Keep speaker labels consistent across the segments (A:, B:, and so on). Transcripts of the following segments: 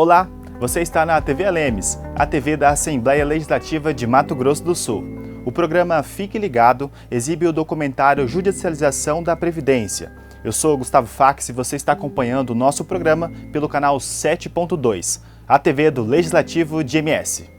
A: Olá, você está na TV Alemes, a TV da Assembleia Legislativa de Mato Grosso do Sul. O programa Fique Ligado exibe o documentário Judicialização da Previdência. Eu sou Gustavo Fax e você está acompanhando o nosso programa pelo canal 7.2, a TV do Legislativo de MS.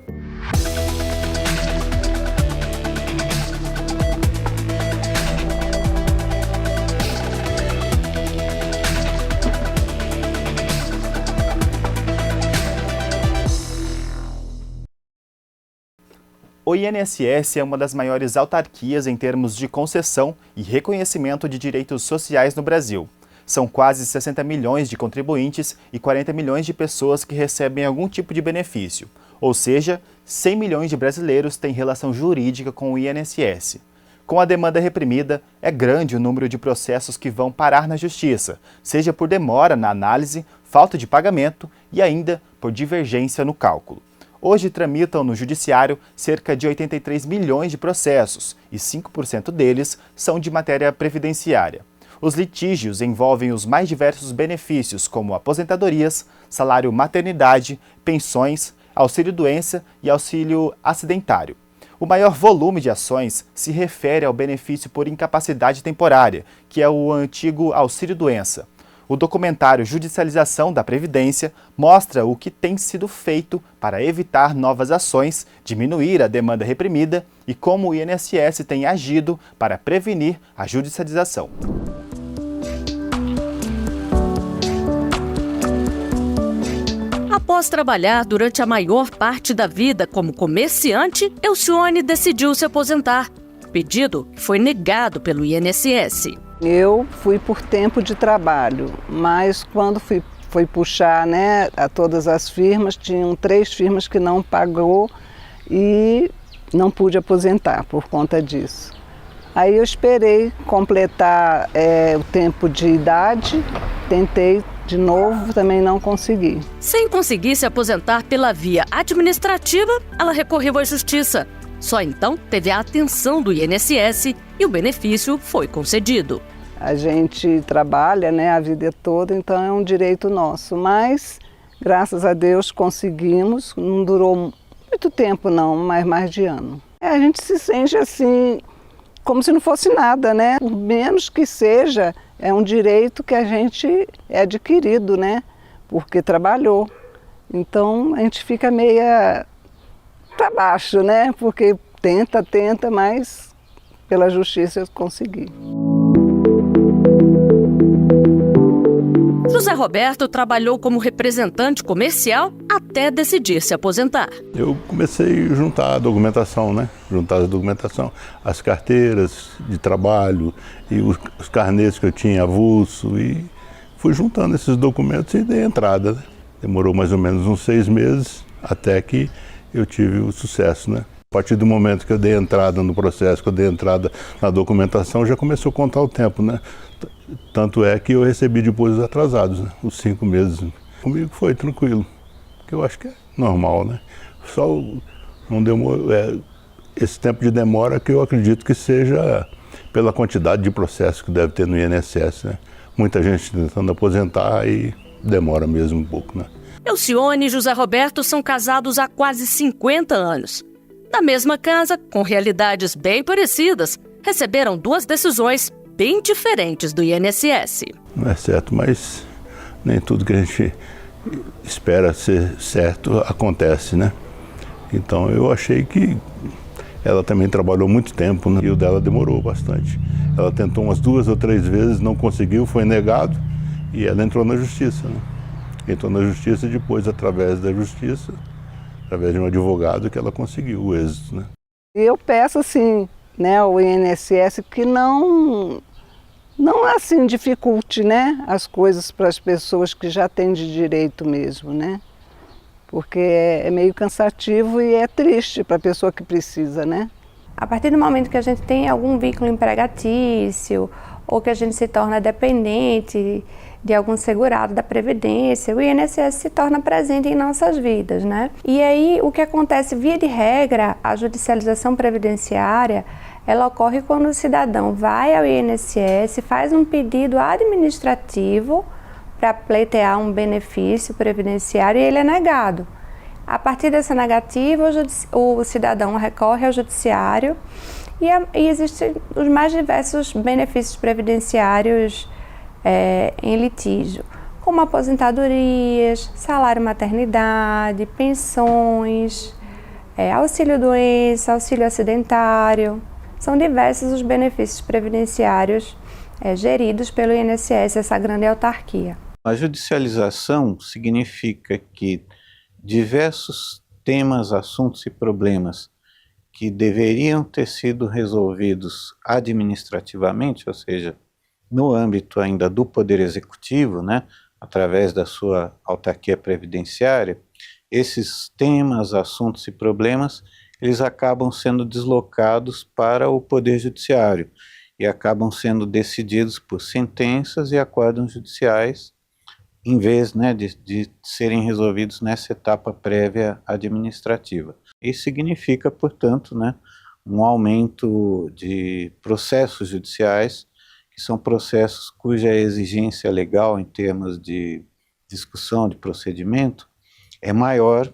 A: O INSS é uma das maiores autarquias em termos de concessão e reconhecimento de direitos sociais no Brasil. São quase 60 milhões de contribuintes e 40 milhões de pessoas que recebem algum tipo de benefício. Ou seja, 100 milhões de brasileiros têm relação jurídica com o INSS. Com a demanda reprimida, é grande o número de processos que vão parar na Justiça, seja por demora na análise, falta de pagamento e ainda por divergência no cálculo. Hoje tramitam no Judiciário cerca de 83 milhões de processos e 5% deles são de matéria previdenciária. Os litígios envolvem os mais diversos benefícios, como aposentadorias, salário maternidade, pensões, auxílio-doença e auxílio acidentário. O maior volume de ações se refere ao benefício por incapacidade temporária, que é o antigo auxílio-doença. O documentário Judicialização da Previdência mostra o que tem sido feito para evitar novas ações, diminuir a demanda reprimida e como o INSS tem agido para prevenir a judicialização.
B: Após trabalhar durante a maior parte da vida como comerciante, Elcione decidiu se aposentar. Pedido que foi negado pelo INSS.
C: Eu fui por tempo de trabalho, mas quando foi puxar, a todas as firmas, tinham 3 firmas que não pagou e não pude aposentar por conta disso. Aí eu esperei completar o tempo de idade, tentei de novo, também não consegui.
B: Sem conseguir se aposentar pela via administrativa, ela recorreu à Justiça. Só então teve a atenção do INSS e o benefício foi concedido.
C: A gente trabalha, a vida toda, então é um direito nosso. Mas, graças a Deus, conseguimos. Não durou muito tempo não, mas mais de ano. A gente se sente assim, como se não fosse nada, Por menos que seja, é um direito que a gente é adquirido, Porque trabalhou. Então, a gente fica meia para baixo, Porque tenta, mas pela justiça eu consegui.
B: José Roberto trabalhou como representante comercial até decidir se aposentar.
D: Eu comecei a juntar a documentação, as carteiras de trabalho e os carnês que eu tinha avulso e fui juntando esses documentos e dei entrada. Demorou mais ou menos uns 6 meses até que eu tive o sucesso, A partir do momento que eu dei entrada no processo, que eu dei entrada na documentação, já começou a contar o tempo, Tanto é que eu recebi depois os atrasados, os 5 meses. Comigo foi tranquilo, que eu acho que é normal, Só não demorou, esse tempo de demora que eu acredito que seja pela quantidade de processos que deve ter no INSS, Muita gente tentando aposentar e demora mesmo um pouco,
B: Elcione e José Roberto são casados há quase 50 anos. Na mesma casa, com realidades bem parecidas, receberam 2 decisões bem diferentes do INSS.
D: Não é certo, mas nem tudo que a gente espera ser certo acontece, Então eu achei que ela também trabalhou muito tempo, e o dela demorou bastante. Ela tentou umas 2 ou 3 vezes, não conseguiu, foi negado e ela entrou na justiça, Entrou na justiça e depois, através da justiça, através de um advogado, que ela conseguiu o êxito,
C: Eu peço assim, ao INSS que não assim dificulte, as coisas para as pessoas que já têm de direito mesmo, Porque é meio cansativo e é triste para a pessoa que precisa,
E: A partir do momento que a gente tem algum vínculo empregatício ou que a gente se torna dependente de algum segurado da Previdência, o INSS se torna presente em nossas vidas, E aí, o que acontece, via de regra, a judicialização previdenciária, ela ocorre quando o cidadão vai ao INSS, faz um pedido administrativo para pleitear um benefício previdenciário e ele é negado. A partir dessa negativa, o cidadão recorre ao judiciário e existem os mais diversos benefícios previdenciários em litígio, como aposentadorias, salário maternidade, pensões, auxílio-doença, auxílio acidentário. São diversos os benefícios previdenciários geridos pelo INSS, essa grande autarquia.
F: A judicialização significa que diversos temas, assuntos e problemas que deveriam ter sido resolvidos administrativamente, ou seja, no âmbito ainda do Poder Executivo, né, através da sua autarquia previdenciária, esses temas, assuntos e problemas, eles acabam sendo deslocados para o Poder Judiciário e acabam sendo decididos por sentenças e acórdãos judiciais, em vez, né, de serem resolvidos nessa etapa prévia administrativa. Isso significa, portanto, né, um aumento de processos judiciais, que são processos cuja exigência legal em termos de discussão de procedimento é maior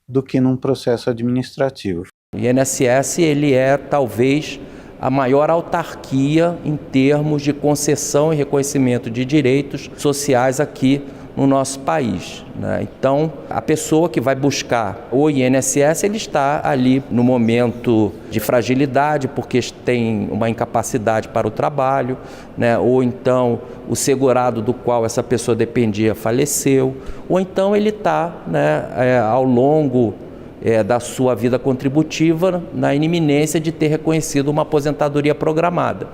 F: do que num processo administrativo.
G: O INSS ele é talvez a maior autarquia em termos de concessão e reconhecimento de direitos sociais aqui no nosso país, né? Então, a pessoa que vai buscar o INSS, ele está ali no momento de fragilidade, porque tem uma incapacidade para o trabalho, né? Ou então o segurado do qual essa pessoa dependia faleceu, ou então ele está, né, ao longo da sua vida contributiva na iminência de ter reconhecido uma aposentadoria programada,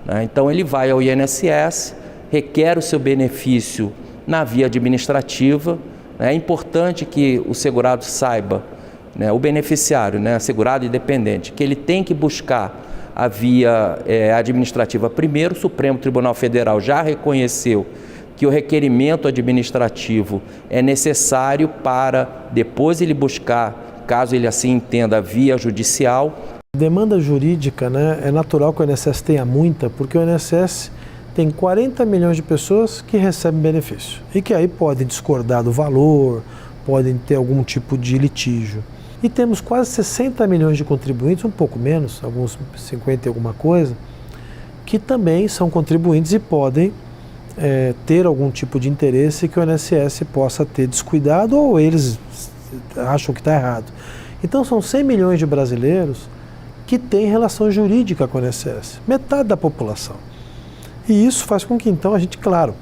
G: né? Então ele vai ao INSS, requer o seu benefício na via administrativa. É importante que o segurado saiba, né, o beneficiário, né, segurado e dependente, que ele tem que buscar a via administrativa primeiro. O Supremo Tribunal Federal já reconheceu que o requerimento administrativo é necessário para depois ele buscar, caso ele assim entenda, a via judicial.
H: Demanda jurídica, né, é natural que o INSS tenha muita, porque o INSS tem 40 milhões de pessoas que recebem benefício e que aí podem discordar do valor, podem ter algum tipo de litígio. E temos quase 60 milhões de contribuintes, um pouco menos, alguns 50 e alguma coisa, que também são contribuintes e podem ter algum tipo de interesse que o INSS possa ter descuidado ou eles acham que está errado. Então são 100 milhões de brasileiros que têm relação jurídica com o INSS, metade da população. E isso faz com que, então, a gente, claro,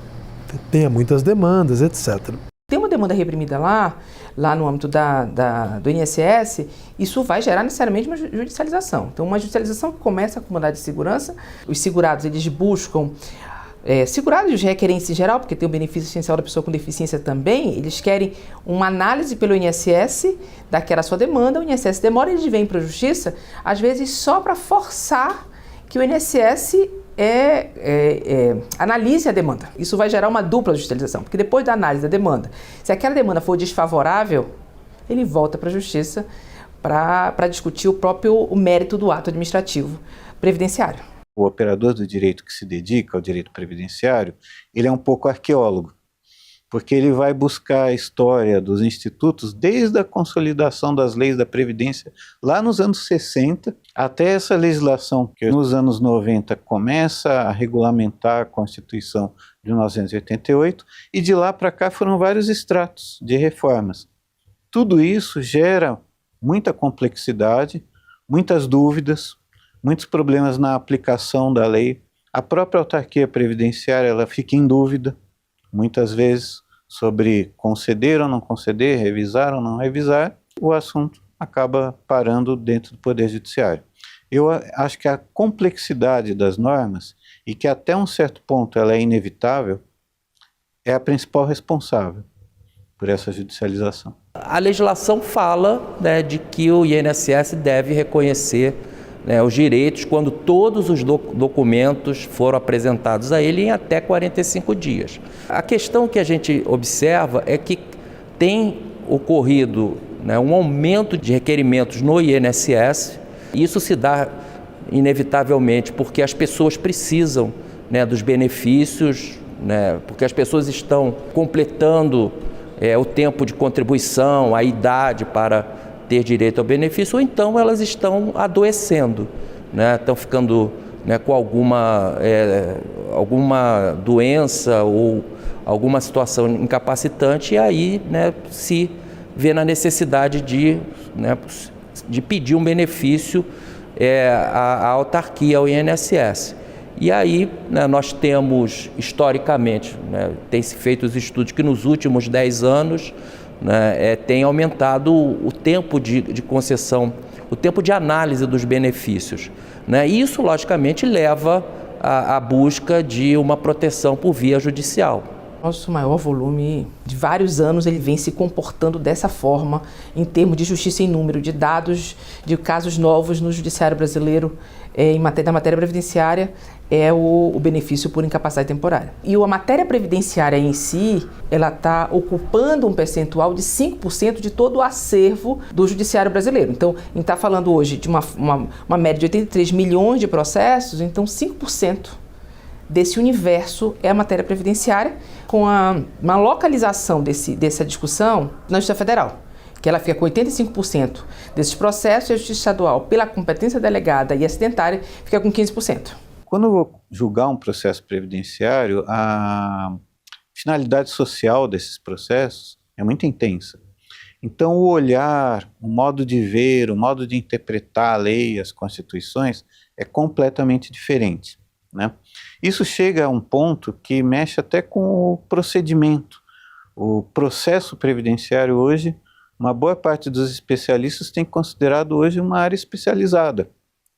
H: tenha muitas demandas, etc.
I: Tem uma demanda reprimida lá no âmbito do INSS, isso vai gerar necessariamente uma judicialização. Então, uma judicialização que começa com mandado de segurança, os segurados, eles buscam, segurados e os requerentes em geral, porque tem o benefício essencial da pessoa com deficiência também, eles querem uma análise pelo INSS daquela sua demanda, o INSS demora, eles vêm para a justiça, às vezes só para forçar que o INSS analise a demanda. Isso vai gerar uma dupla judicialização, porque depois da análise da demanda, se aquela demanda for desfavorável, ele volta para a justiça para discutir o mérito do ato administrativo previdenciário.
F: O operador do direito que se dedica ao direito previdenciário, ele é um pouco arqueólogo, porque ele vai buscar a história dos institutos desde a consolidação das leis da Previdência, lá nos anos 60, até essa legislação que nos anos 90 começa a regulamentar a Constituição de 1988, e de lá para cá foram vários estratos de reformas. Tudo isso gera muita complexidade, muitas dúvidas, muitos problemas na aplicação da lei. A própria autarquia previdenciária ela fica em dúvida, muitas vezes, sobre conceder ou não conceder, revisar ou não revisar, o assunto acaba parando dentro do Poder Judiciário. Eu acho que a complexidade das normas, e que até um certo ponto ela é inevitável, é a principal responsável por essa judicialização.
G: A legislação fala, né, de que o INSS deve reconhecer, né, os direitos quando todos os documentos foram apresentados a ele em até 45 dias. A questão que a gente observa é que tem ocorrido, né, um aumento de requerimentos no INSS. Isso se dá inevitavelmente porque as pessoas precisam, né, dos benefícios né? Porque as pessoas estão completando o tempo de contribuição, a idade para ter direito ao benefício, ou então elas estão adoecendo, né? Estão ficando, né, com alguma doença ou alguma situação incapacitante, e aí, né, se vê na necessidade de pedir um benefício à autarquia, ao INSS. E aí, né, nós temos, historicamente, né, tem-se feito os estudos que nos últimos 10 anos, né, tem aumentado o tempo de concessão, o tempo de análise dos benefícios, né? E isso, logicamente, leva à busca de uma proteção por via judicial.
I: Nosso maior volume de vários anos, ele vem se comportando dessa forma, em termos de justiça em número, de dados, de casos novos no judiciário brasileiro, na matéria previdenciária, é o benefício por incapacidade temporária. E a matéria previdenciária em si, ela está ocupando um percentual de 5% de todo o acervo do judiciário brasileiro. Então, a gente está falando hoje de uma média de 83 milhões de processos, então 5% desse universo é a matéria previdenciária, com uma localização dessa discussão na Justiça Federal, que ela fica com 85% desses processos, e a Justiça Estadual, pela competência delegada e acidentária, fica com 15%.
F: Quando eu vou julgar um processo previdenciário, a finalidade social desses processos é muito intensa. Então, o olhar, o modo de ver, o modo de interpretar a lei, as constituições, é completamente diferente, né? Isso chega a um ponto que mexe até com o procedimento. O processo previdenciário hoje, uma boa parte dos especialistas tem considerado hoje uma área especializada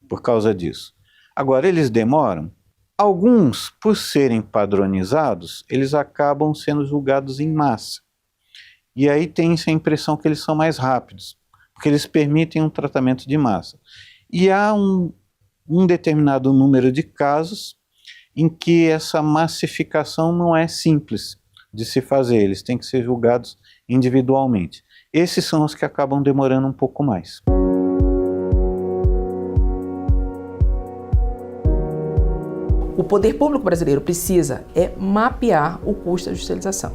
F: por causa disso. Agora, eles demoram. Alguns, por serem padronizados, eles acabam sendo julgados em massa. E aí tem-se a impressão que eles são mais rápidos, porque eles permitem um tratamento de massa. E há um determinado número de casos em que essa massificação não é simples de se fazer, eles têm que ser julgados individualmente. Esses são os que acabam demorando um pouco mais.
I: O poder público brasileiro precisa mapear o custo da judicialização.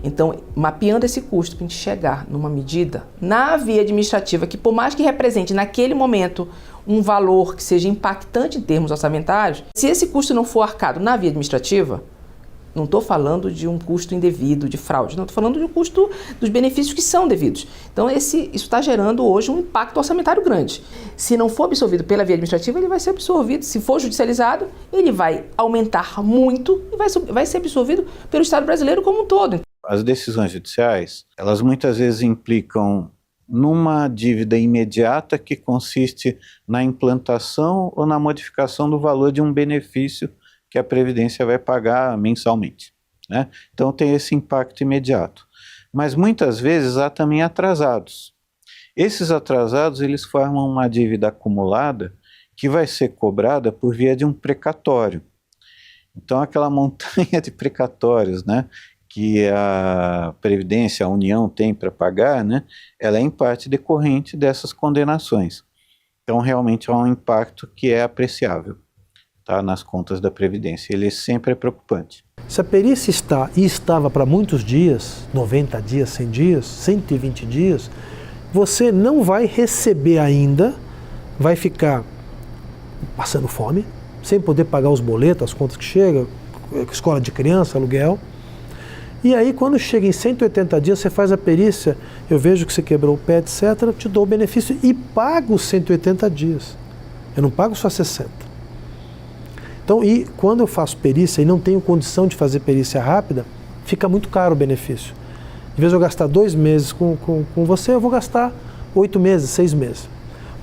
I: Então, mapeando esse custo para a gente chegar numa medida na via administrativa que, por mais que represente naquele momento um valor que seja impactante em termos orçamentários, se esse custo não for arcado na via administrativa, não estou falando de um custo indevido, de fraude, não, estou falando do custo dos benefícios que são devidos. Então, isso está gerando hoje um impacto orçamentário grande. Se não for absorvido pela via administrativa, ele vai ser absorvido. Se for judicializado, ele vai aumentar muito e vai ser absorvido pelo Estado brasileiro como um todo.
F: As decisões judiciais, elas muitas vezes implicam numa dívida imediata que consiste na implantação ou na modificação do valor de um benefício que a Previdência vai pagar mensalmente, né? Então tem esse impacto imediato. Mas muitas vezes há também atrasados. Esses atrasados, eles formam uma dívida acumulada que vai ser cobrada por via de um precatório. Então aquela montanha de precatórios, né, que a Previdência, a União tem para pagar, né, ela é em parte decorrente dessas condenações. Então realmente há um impacto que é apreciável, tá, nas contas da Previdência. Ele sempre é preocupante.
H: Se a perícia está e estava para muitos dias, 90 dias, 100 dias, 120 dias, você não vai receber ainda, vai ficar passando fome, sem poder pagar os boletos, as contas que chegam, escola de criança, aluguel. E aí, quando chega em 180 dias, você faz a perícia, eu vejo que você quebrou o pé, etc., te dou o benefício e pago os 180 dias. Eu não pago só 60. Então, e quando eu faço perícia e não tenho condição de fazer perícia rápida, fica muito caro o benefício. Em vez de eu gastar 2 meses com você, eu vou gastar 8 meses, 6 meses.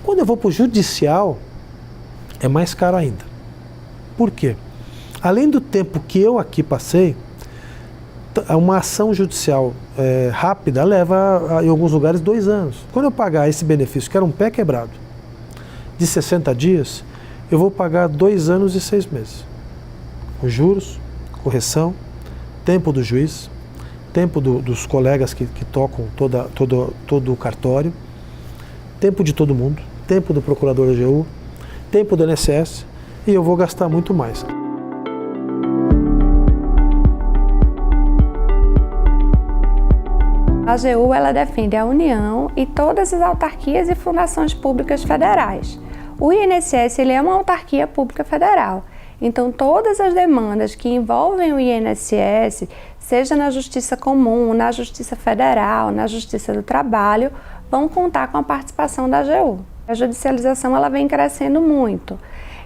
H: Quando eu vou para o judicial, é mais caro ainda. Por quê? Além do tempo que eu aqui passei, uma ação judicial rápida leva, em alguns lugares, 2 anos. Quando eu pagar esse benefício, que era um pé quebrado, de 60 dias, eu vou pagar 2 anos e 6 meses. Com juros, correção, tempo do juiz, tempo dos colegas que tocam todo o cartório, tempo de todo mundo, tempo do procurador da AGU, tempo do INSS, e eu vou gastar muito mais.
E: A AGU ela defende a União e todas as autarquias e fundações públicas federais. O INSS ele é uma autarquia pública federal, então todas as demandas que envolvem o INSS, seja na Justiça Comum, na Justiça Federal, na Justiça do Trabalho, vão contar com a participação da AGU. A judicialização ela vem crescendo muito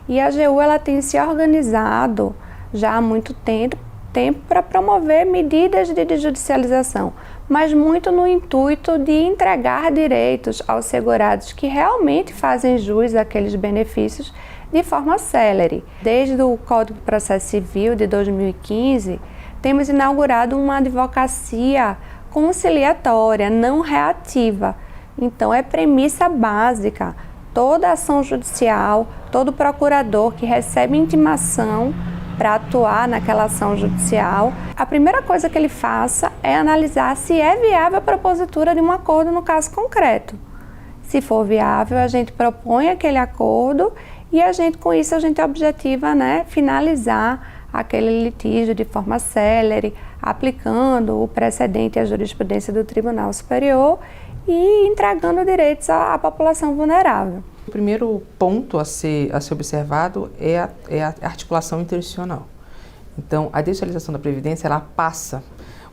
E: e a AGU ela tem se organizado já há muito tempo para promover medidas de judicialização, mas muito no intuito de entregar direitos aos segurados que realmente fazem jus àqueles benefícios de forma célere. Desde o Código de Processo Civil de 2015, temos inaugurado uma advocacia conciliatória, não reativa. Então, é premissa básica. Toda ação judicial, todo procurador que recebe intimação para atuar naquela ação judicial, a primeira coisa que ele faça é analisar se é viável a propositura de um acordo no caso concreto. Se for viável, a gente propõe aquele acordo e com isso a gente objetiva, finalizar aquele litígio de forma célere, aplicando o precedente e a jurisprudência do Tribunal Superior e entregando direitos à população vulnerável.
I: O primeiro ponto a ser observado é a articulação interinstitucional. Então, a descentralização da Previdência ela passa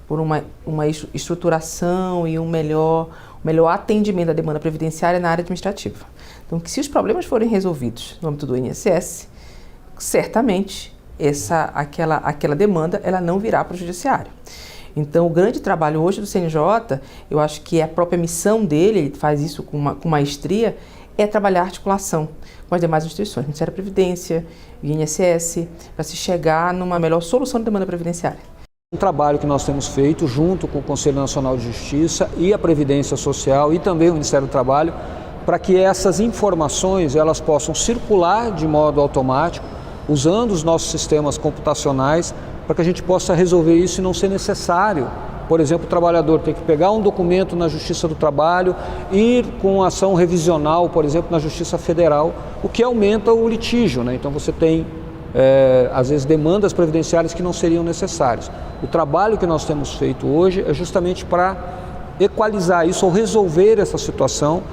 I: por uma estruturação e um melhor atendimento da demanda previdenciária na área administrativa. Então, que se os problemas forem resolvidos no âmbito do INSS, certamente aquela demanda ela não virá para o judiciário. Então, o grande trabalho hoje do CNJ, eu acho que é a própria missão dele, ele faz isso com maestria, é trabalhar a articulação com as demais instituições, o Ministério da Previdência, o INSS, para se chegar numa melhor solução de demanda previdenciária.
J: Um trabalho que nós temos feito junto com o Conselho Nacional de Justiça e a Previdência Social e também o Ministério do Trabalho, para que essas informações elas possam circular de modo automático, usando os nossos sistemas computacionais, para que a gente possa resolver isso e não ser necessário. Por exemplo, o trabalhador tem que pegar um documento na Justiça do Trabalho, ir com ação revisional, por exemplo, na Justiça Federal, o que aumenta o litígio, Então você tem, às vezes, demandas previdenciárias que não seriam necessárias. O trabalho que nós temos feito hoje é justamente para equalizar isso ou resolver essa situação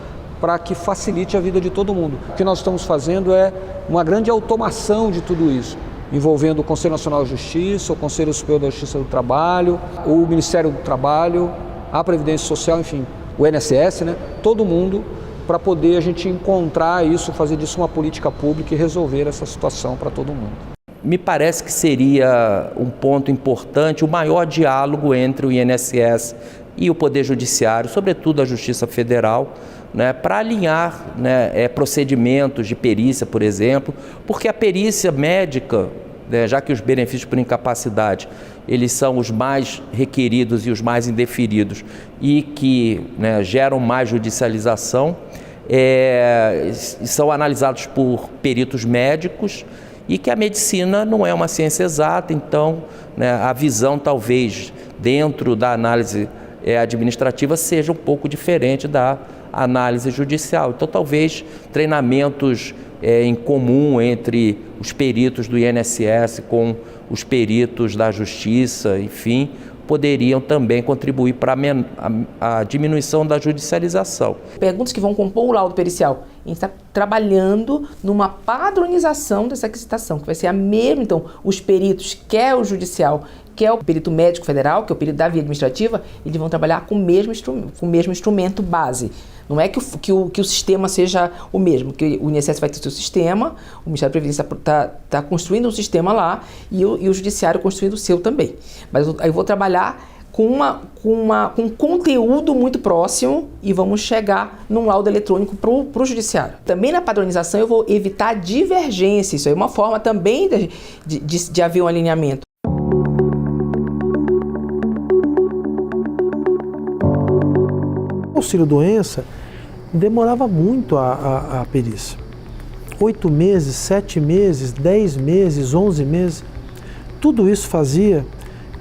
J: para que facilite a vida de todo mundo. O que nós estamos fazendo é uma grande automação de tudo isso, envolvendo o Conselho Nacional de Justiça, o Conselho Superior da Justiça do Trabalho, o Ministério do Trabalho, a Previdência Social, enfim, o INSS, todo mundo, para poder a gente encontrar isso, fazer disso uma política pública e resolver essa situação para todo mundo.
G: Me parece que seria um ponto importante o maior diálogo entre o INSS e o Poder Judiciário, sobretudo a Justiça Federal, para alinhar procedimentos de perícia, por exemplo, porque a perícia médica, já que os benefícios por incapacidade eles são os mais requeridos e os mais indeferidos e que geram mais judicialização, são analisados por peritos médicos e que a medicina não é uma ciência exata, então a visão talvez dentro da análise administrativa seja um pouco diferente da análise judicial. Então talvez treinamentos em comum entre os peritos do INSS com os peritos da Justiça, enfim, poderiam também contribuir para a diminuição da judicialização.
I: Perguntas que vão compor o laudo pericial. A gente está trabalhando numa padronização dessa requisitação, que vai ser a mesma. Então, os peritos, quer o judicial, quer o perito médico federal, que é o perito da via administrativa, eles vão trabalhar com o mesmo instrumento base. Não é que o sistema seja o mesmo, que o INSS vai ter o seu sistema, o Ministério da Previdência está construindo um sistema lá e o Judiciário construindo o seu também. Mas eu vou trabalhar com um conteúdo muito próximo e vamos chegar num laudo eletrônico para o Judiciário. Também na padronização eu vou evitar divergência, isso é uma forma também de haver um alinhamento.
H: O auxílio-doença demorava muito a perícia. 8 meses, 7 meses, 10 meses, 11 meses. Tudo isso fazia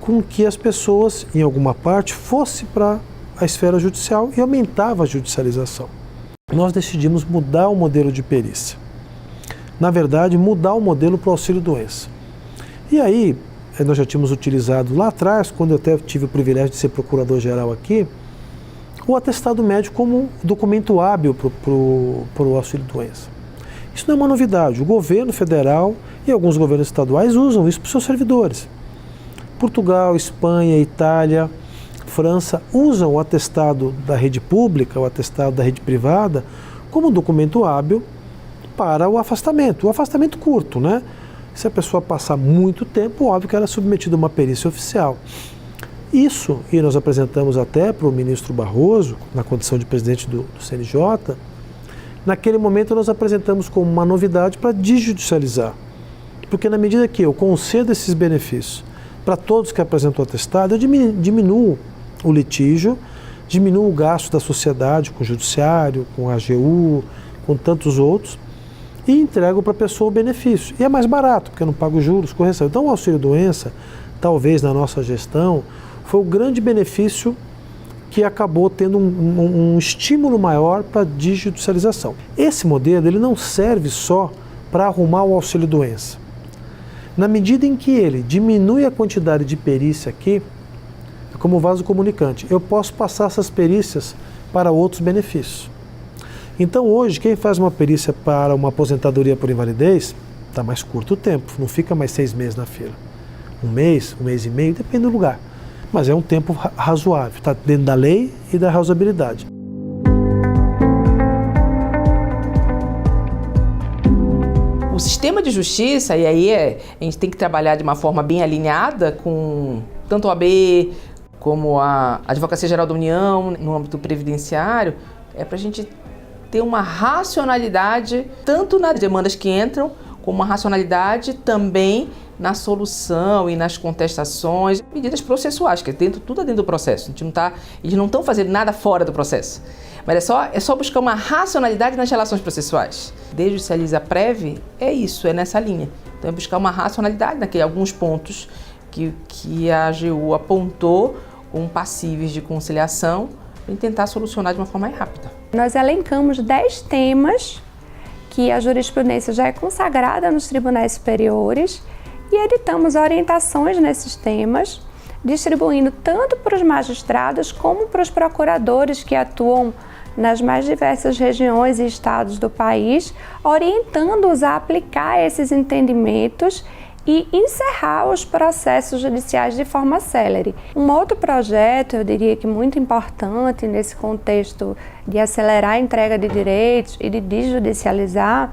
H: com que as pessoas, em alguma parte, fossem para a esfera judicial e aumentava a judicialização. Nós decidimos mudar o modelo de perícia. Na verdade, mudar o modelo para o auxílio-doença. E aí, nós já tínhamos utilizado lá atrás, quando eu até tive o privilégio de ser procurador-geral aqui, o atestado médico como documento hábil para o auxílio-doença. Isso não é uma novidade. O governo federal e alguns governos estaduais usam isso para os seus servidores. Portugal, Espanha, Itália, França usam o atestado da rede pública, o atestado da rede privada, como documento hábil para o afastamento curto, né? Se a pessoa passar muito tempo, óbvio que ela é submetida a uma perícia oficial. Isso, e nós apresentamos até para o ministro Barroso, na condição de presidente do CNJ, naquele momento nós apresentamos como uma novidade para desjudicializar. Porque na medida que eu concedo esses benefícios para todos que apresentam o atestado, eu diminuo o litígio, diminuo o gasto da sociedade com o judiciário, com a AGU, com tantos outros, e entrego para a pessoa o benefício. E é mais barato, porque eu não pago juros, correção. Então o auxílio-doença, talvez na nossa gestão, foi o grande benefício que acabou tendo um estímulo maior para a desjudicialização. Esse modelo ele não serve só para arrumar o auxílio-doença. Na medida em que ele diminui a quantidade de perícia aqui, é como vaso comunicante, eu posso passar essas perícias para outros benefícios. Então hoje, quem faz uma perícia para uma aposentadoria por invalidez, está mais curto o tempo, não fica mais 6 meses na fila. 1 mês e meio, depende do lugar. Mas é um tempo razoável, está dentro da lei e da razoabilidade.
I: O sistema de justiça, e aí a gente tem que trabalhar de uma forma bem alinhada com tanto a OAB como a Advocacia Geral da União, no âmbito previdenciário, é para a gente ter uma racionalidade, tanto nas demandas que entram, como uma racionalidade também na solução e nas contestações, medidas processuais, que tudo é dentro do processo. Eles não estão fazendo nada fora do processo. Mas é só buscar uma racionalidade nas relações processuais. Desjudicializa Prev é isso, é nessa linha. Então é buscar uma racionalidade naqueles alguns pontos que a AGU apontou como passíveis de conciliação e tentar solucionar de uma forma mais rápida.
E: Nós elencamos 10 temas que a jurisprudência já é consagrada nos tribunais superiores e editamos orientações nesses temas, distribuindo tanto para os magistrados como para os procuradores que atuam nas mais diversas regiões e estados do país, orientando-os a aplicar esses entendimentos e encerrar os processos judiciais de forma célere. Um outro projeto, eu diria que muito importante nesse contexto de acelerar a entrega de direitos e de desjudicializar,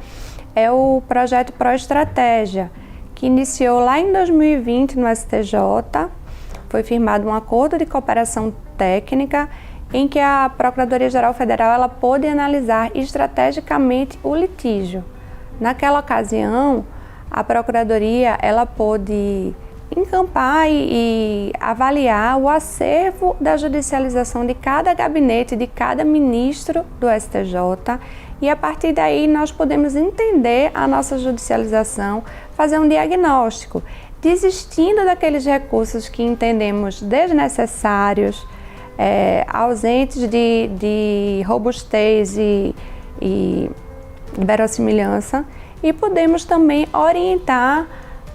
E: é o projeto Proestratégia, que iniciou lá em 2020 no STJ. Foi firmado um acordo de cooperação técnica em que a Procuradoria-Geral Federal ela pôde analisar estrategicamente o litígio. Naquela ocasião, a Procuradoria ela pôde encampar e avaliar o acervo da judicialização de cada gabinete, de cada ministro do STJ, e a partir daí nós podemos entender a nossa judicialização, fazer um diagnóstico, desistindo daqueles recursos que entendemos desnecessários, ausentes de robustez e verossimilhança, e podemos também orientar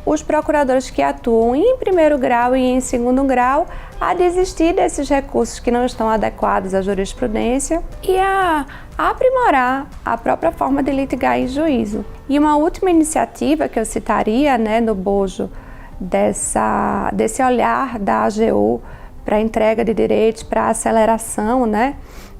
E: os procuradores que atuam em primeiro grau e em segundo grau a desistir desses recursos que não estão adequados à jurisprudência e a aprimorar a própria forma de litigar em juízo. E uma última iniciativa que eu citaria, no bojo desse olhar da AGU para a entrega de direitos, para a aceleração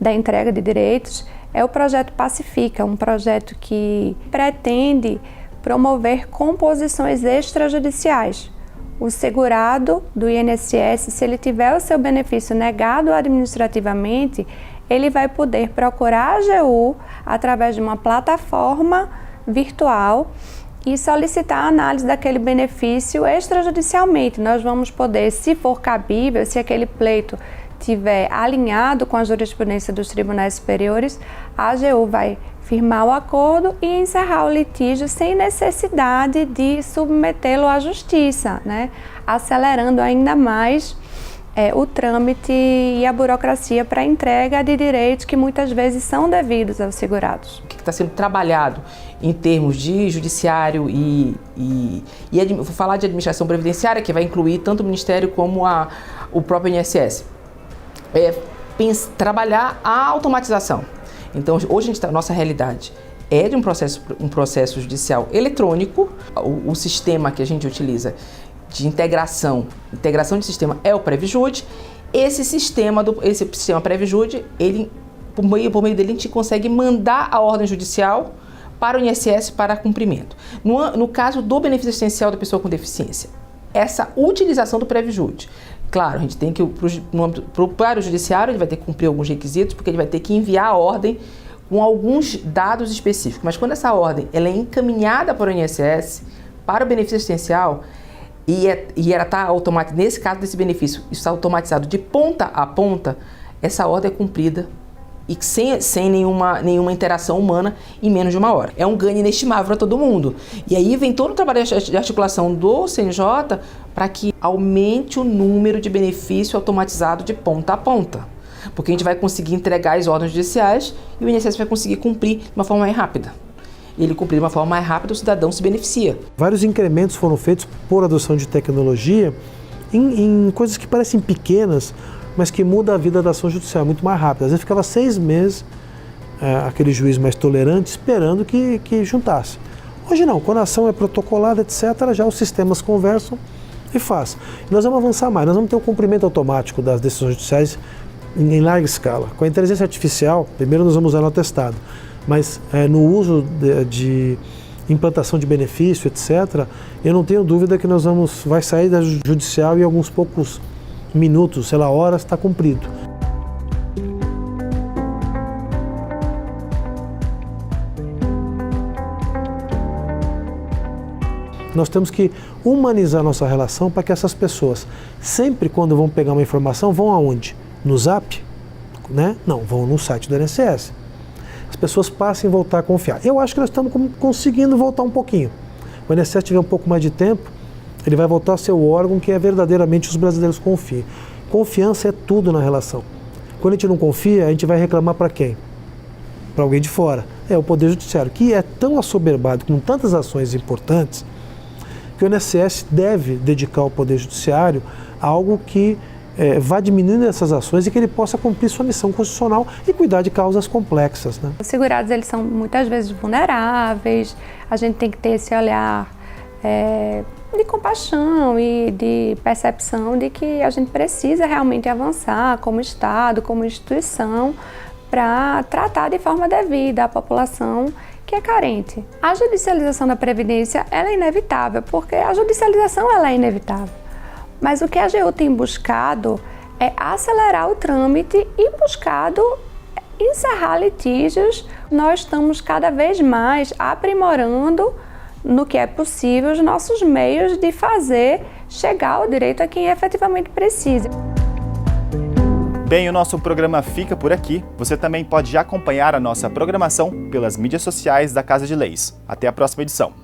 E: da entrega de direitos, é o projeto Pacifica, um projeto que pretende promover composições extrajudiciais. O segurado do INSS, se ele tiver o seu benefício negado administrativamente, ele vai poder procurar a AGU através de uma plataforma virtual e solicitar a análise daquele benefício extrajudicialmente. Nós vamos poder, se for cabível, se aquele pleito estiver alinhado com a jurisprudência dos tribunais superiores, a AGU vai firmar o acordo e encerrar o litígio sem necessidade de submetê-lo à justiça, acelerando ainda mais o trâmite e a burocracia para a entrega de direitos que muitas vezes são devidos aos segurados.
I: O que está sendo trabalhado em termos de judiciário e vou falar de administração previdenciária, que vai incluir tanto o Ministério como o próprio INSS. trabalhar a automatização. Então, hoje a nossa realidade é de um processo judicial eletrônico. O sistema que a gente utiliza de integração de sistema é o Previjude. Esse sistema Previjude, ele, por meio dele, a gente consegue mandar a ordem judicial para o INSS para cumprimento. No caso do benefício assistencial da pessoa com deficiência, essa utilização do Previjude. Claro, a gente tem que, para o judiciário, ele vai ter que cumprir alguns requisitos, porque ele vai ter que enviar a ordem com alguns dados específicos. Mas quando essa ordem ela é encaminhada para o INSS, para o benefício assistencial, e ela está automatizada, nesse caso desse benefício, está automatizado de ponta a ponta, essa ordem é cumprida e sem nenhuma interação humana em menos de 1 hora. É um ganho inestimável para todo mundo. E aí vem todo o trabalho de articulação do CNJ para que aumente o número de benefício automatizado de ponta a ponta. Porque a gente vai conseguir entregar as ordens judiciais e o INSS vai conseguir cumprir de uma forma mais rápida. E ele cumprir de uma forma mais rápida, o cidadão se beneficia.
H: Vários incrementos foram feitos por adoção de tecnologia em coisas que parecem pequenas, mas que muda a vida da ação judicial muito mais rápido. Às vezes ficava 6 meses aquele juiz mais tolerante esperando que juntasse. Hoje não, quando a ação é protocolada, etc., já os sistemas conversam e faz. E nós vamos avançar mais, nós vamos ter o cumprimento automático das decisões judiciais em larga escala. Com a inteligência artificial, primeiro nós vamos usar no atestado, mas no uso de implantação de benefício, etc., eu não tenho dúvida que vai sair da judicial e alguns poucos minutos, sei lá, horas, está cumprido. Nós temos que humanizar nossa relação para que essas pessoas, sempre quando vão pegar uma informação, vão aonde? No Zap? Né? Não, vão no site do INSS. As pessoas passem a voltar a confiar. Eu acho que nós estamos conseguindo voltar um pouquinho. O INSS tiver um pouco mais de tempo, ele vai voltar a ser o órgão que verdadeiramente os brasileiros confiam. Confiança é tudo na relação. Quando a gente não confia, a gente vai reclamar para quem? Para alguém de fora. É o Poder Judiciário, que é tão assoberbado com tantas ações importantes, que o INSS deve dedicar ao Poder Judiciário algo que vá diminuindo essas ações e que ele possa cumprir sua missão constitucional e cuidar de causas complexas. Né?
E: Os segurados, eles são muitas vezes vulneráveis, a gente tem que ter esse olhar de compaixão e de percepção de que a gente precisa realmente avançar como Estado, como instituição, para tratar de forma devida a população que é carente. A judicialização da Previdência ela é inevitável, porque a judicialização ela é inevitável. Mas o que a AGU tem buscado é acelerar o trâmite e buscado encerrar litígios. Nós estamos cada vez mais aprimorando, no que é possível, os nossos meios de fazer chegar o direito a quem efetivamente precisa.
A: Bem, o nosso programa fica por aqui. Você também pode acompanhar a nossa programação pelas mídias sociais da Casa de Leis. Até a próxima edição.